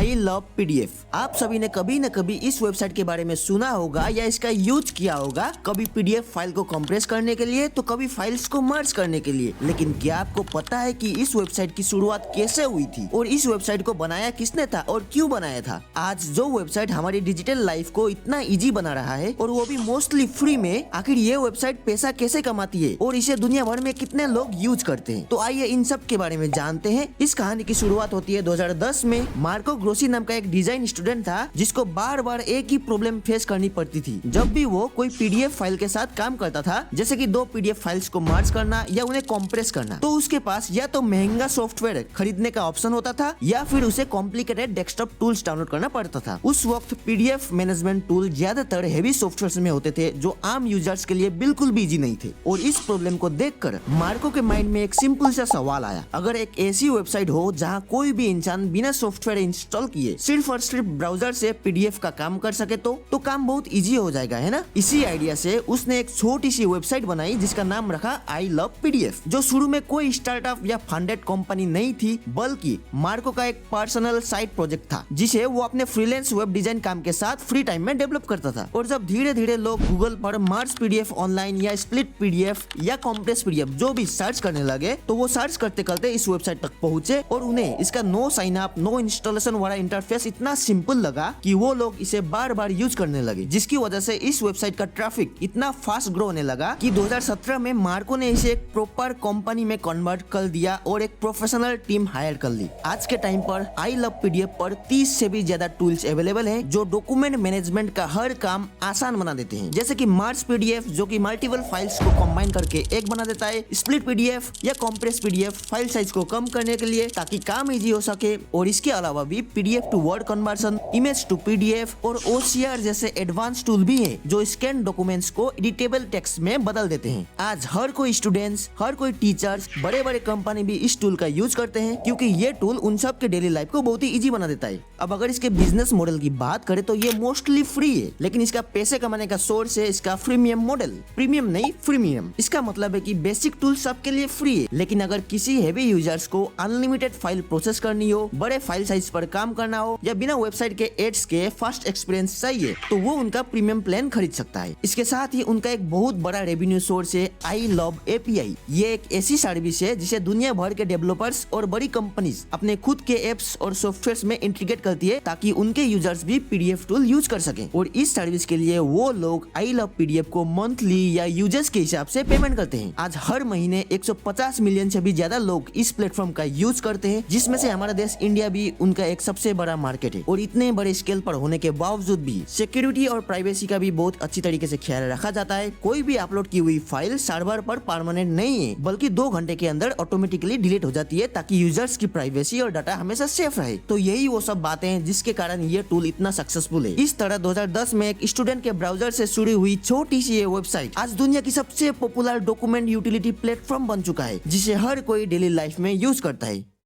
I love PDF. आप सभी ने कभी न कभी इस वेबसाइट के बारे में सुना होगा या इसका यूज किया होगा, कभी पीडीएफ फाइल को कंप्रेस करने के लिए तो कभी फाइल्स को मर्ज करने के लिए। लेकिन क्या आपको पता है कि इस वेबसाइट की शुरुआत कैसे हुई थी और इस वेबसाइट को बनाया किसने था और क्यों बनाया था? आज जो वेबसाइट हमारी डिजिटल लाइफ को इतना इजी बना रहा है और वो भी मोस्टली फ्री में, आखिर ये वेबसाइट पैसा कैसे कमाती है और इसे दुनिया भर में कितने लोग यूज करते हैं? तो आइए इन सब के बारे में जानते हैं। इस कहानी की शुरुआत होती है 2010 में। मार्को ग्रोसी नाम का एक डिजाइन स्टूडेंट था जिसको बार बार एक ही प्रॉब्लम फेस करनी पड़ती थी जब भी वो कोई पीडीएफ फाइल के साथ काम करता था, जैसे कि दो पीडीएफ फाइल्स को मर्ज करना या उन्हें कंप्रेस करना। तो उसके पास या तो महंगा सॉफ्टवेयर खरीदने का ऑप्शन होता था या फिर उसे कॉम्प्लिकेटेड डेस्कटॉप टूल्स डाउनलोड करना पड़ता था। उस वक्त पीडीएफ मैनेजमेंट टूल ज्यादातर हेवी सॉफ्टवेयर में होते थे जो आम यूजर्स के लिए बिल्कुल भी इजी नहीं थे। और इस प्रॉब्लम को देखकर मार्को के माइंड में एक सिंपल सा सवाल आया, अगर एक ऐसी वेबसाइट हो जहाँ कोई भी इंसान बिना सॉफ्टवेयर इंस्टॉल किए सिर्फ और सिर्फ ब्राउजर से पीडीएफ का काम कर सके तो काम बहुत इजी हो जाएगा, है ना? इसी आइडिया से उसने एक छोटी सी वेबसाइट बनाई जिसका नाम रखा आई लव पीडीएफ, जो शुरू में कोई स्टार्टअप या फंडेड कंपनी नहीं थी बल्कि मार्को का एक पर्सनल साइड प्रोजेक्ट था जिसे वो अपने फ्रीलांस वेब डिजाइन काम के साथ फ्री टाइम में डेवलप करता था। और जब धीरे धीरे लोग गूगल पर मर्ज पीडीएफ ऑनलाइन या स्प्लिट पीडीएफ या कॉम्प्रेस पीडीएफ जो भी सर्च करने लगे तो वो सर्च करते करते इस वेबसाइट तक पहुंचे और उन्हें इसका no sign up no installation वाला इंटरफेस इतना सिंपल लगा कि वो लोग इसे बार बार यूज करने लगे, जिसकी वजह से इस वेबसाइट का ट्रैफिक इतना फास्ट ग्रो होने लगा कि 2017 में मार्को ने इसे एक प्रॉपर कंपनी में कन्वर्ट कर दिया और एक प्रोफेशनल टीम हायर कर ली। आज के टाइम पर आई लव पीडीएफ पर 30 से भी ज्यादा टूल्स अवेलेबल हैं जो डॉक्यूमेंट मैनेजमेंट का हर काम आसान बना देते हैं, जैसे कि मर्ज पीडीएफ जो कि मल्टीपल फाइल्स को कंबाइन करके एक बना देता है, स्प्लिट पीडीएफ या कंप्रेस पीडीएफ फाइल साइज को कम करने के लिए ताकि काम इजी हो सके। और इसके अलावा भी PDF to word conversion, image to PDF और ओसीआर जैसे एडवांस टूल भी हैं जो स्कैन डॉक्यूमेंट्स को एडिटेबल टेक्स्ट में बदल देते हैं। आज हर कोई स्टूडेंट्स, हर कोई टीचर्स, बड़े बड़े कंपनी भी इस टूल का यूज करते हैं क्योंकि ये टूल उन सब के डेली लाइफ को बहुत ही इजी बना देता है। अब अगर इसके बिजनेस मॉडल की बात करें तो ये मोस्टली फ्री है, लेकिन इसका पैसे कमाने का सोर्स है इसका फ्रीमियम मॉडल। प्रीमियम नहीं, फ्रीमियम। इसका मतलब है कि बेसिक टूल सबके लिए फ्री है, लेकिन अगर किसी हेवी यूजर्स को अनलिमिटेड फाइल प्रोसेस करनी हो, बड़े फाइल साइज पर काम करना हो या बिना वेबसाइट के एड्स के फास्ट एक्सपीरियंस चाहिए तो वो उनका प्रीमियम प्लान खरीद सकता है। इसके साथ ही उनका एक बहुत बड़ा रेवेन्यू सोर्स है आई लव एपीआई। ये एक ऐसी सर्विस है जिसे दुनिया भर के डेवलपर्स और बड़ी कंपनीज अपने खुद के एप्स और सॉफ्टवेयर में इंटीग्रेट करती है ताकि उनके यूजर्स भी पीडीएफ टूल यूज कर सकें। और इस सर्विस के लिए वो लोग आई लव पीडीएफ को मंथली या यूजर्स के हिसाब से पेमेंट करते हैं। आज हर महीने 150 मिलियन से भी ज्यादा लोग इस प्लेटफॉर्म का यूज करते हैं, जिसमें से हमारा देश इंडिया भी उनका एक सबसे बड़ा मार्केट है। और इतने बड़े स्केल पर होने के बावजूद भी सिक्योरिटी और प्राइवेसी का भी बहुत अच्छी तरीके से ख्याल रखा जाता है। कोई भी अपलोड की हुई फाइल सर्वर पर परमानेंट नहीं है बल्कि 2 घंटे के अंदर ऑटोमेटिकली डिलीट हो जाती है ताकि यूजर्स की प्राइवेसी और डाटा हमेशा सेफ रहे। तो यही वो सब बातें हैं जिसके कारण ये टूल इतना सक्सेसफुल है। इस तरह 2010 में एक स्टूडेंट के ब्राउजर से शुरू हुई छोटी सी ये वेबसाइट आज दुनिया की सबसे पॉपुलर डॉक्यूमेंट यूटिलिटी प्लेटफॉर्म बन चुका है जिसे हर कोई डेली लाइफ में यूज करता है।